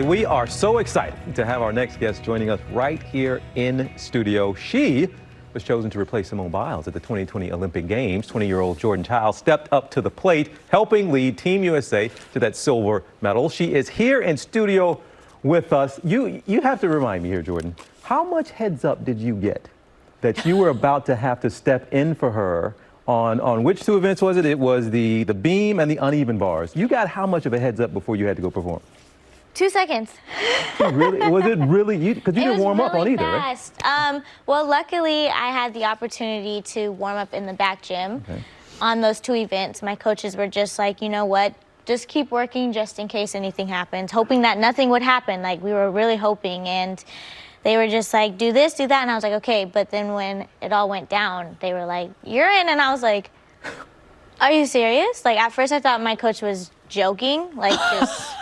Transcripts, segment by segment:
We are so excited to have our next guest joining us right here in studio. She was chosen to replace Simone Biles at the 2020 Olympic Games. 20-year-old Jordan Chiles stepped up to the plate, helping lead Team USA to that silver medal. She is here in studio with us. You have to remind me here, Jordan, how much heads up did you get that you were about to have to step in for her on which two events was it? It was the beam and the uneven bars. You got how much of a heads up before you had to go perform? 2 seconds. Really? Was it really? Because you didn't warm up on either, fast. Right? Well, luckily, I had the opportunity to warm up in the back gym on those 2 events. My coaches were just like, you know what? Just keep working just in case anything happens, hoping that nothing would happen. Like, we were really hoping. And they were just like, do this, do that. And I was like, okay. But then when it all went down, they were like, you're in. And I was like, are you serious? Like, at first I thought my coach was joking, like just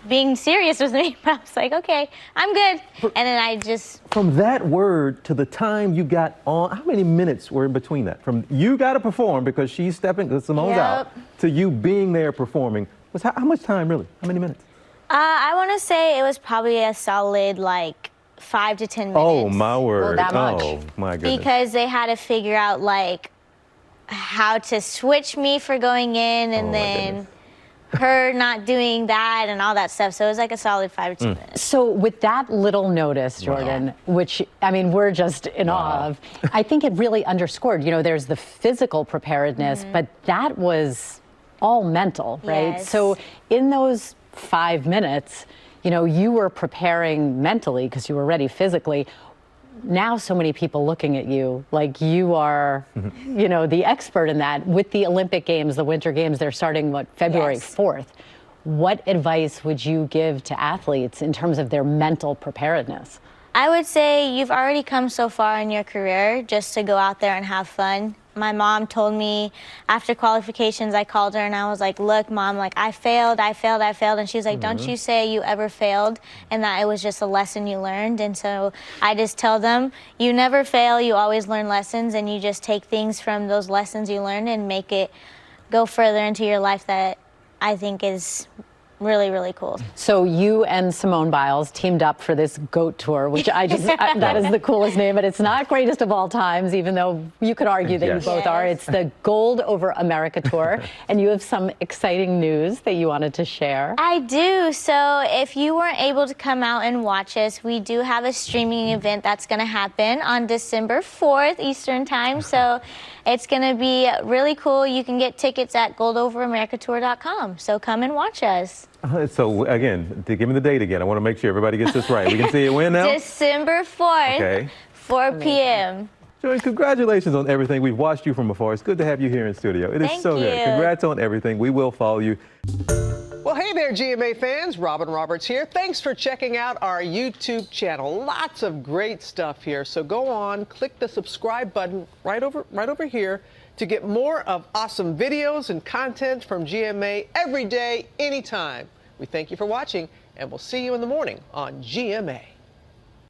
being serious with me. But I was like, okay, I'm good. And then I just... From that word to the time you got on, how many minutes were in between that? From you got to perform because she's stepping, because Simone's out, to you being there performing. Was how much time, really? How many minutes? I want to say it was probably a solid, like, 5 to 10 minutes. Oh, my word. Well, that much. Oh, my goodness. Because they had to figure out, like, how to switch me for going in and then her not doing that and all that stuff. So it was like a solid 5 to 10 minutes. So with that little notice, Jordan, which, I mean, we're just in awe of, I think it really underscored, you know, there's the physical preparedness, but that was all mental, right? Yes. So in those 5 minutes, you know, you were preparing mentally because you were ready physically. Now so many people looking at you like you are, you know, the expert in that. With the Olympic Games, the Winter Games, they're starting, what, February 4th. What advice would you give to athletes in terms of their mental preparedness? I would say you've already come so far in your career just to go out there and have fun. My mom told me after qualifications, I called her and I was like, look, Mom, like I failed. And she was like, don't you say you ever failed and that it was just a lesson you learned. And so I just tell them, you never fail, you always learn lessons, and you just take things from those lessons you learned and make it go further into your life. That I think is really, really cool. So you and Simone Biles teamed up for this GOAT tour, which that is the coolest name, but it's not greatest of all times, even though you could argue that you both are. It's the Gold Over America tour, and you have some exciting news that you wanted to share. I do. So if you weren't able to come out and watch us, we do have a streaming event that's going to happen on December 4th Eastern time. So it's going to be really cool. You can get tickets at goldoveramericaTour.com. So come and watch us. So, again, to give me the date again, I want to make sure everybody gets this right. We can see it when now? December 4th, 4 p.m. Jordan, congratulations on everything. We've watched you from afar. It's good to have you here in studio. It is so good. Congrats on everything. We will follow you. Well, hey there, GMA fans. Robin Roberts here. Thanks for checking out our YouTube channel. Lots of great stuff here. So go on, click the subscribe button right over here to get more of awesome videos and content from GMA every day, anytime. We thank you for watching, and we'll see you in the morning on GMA.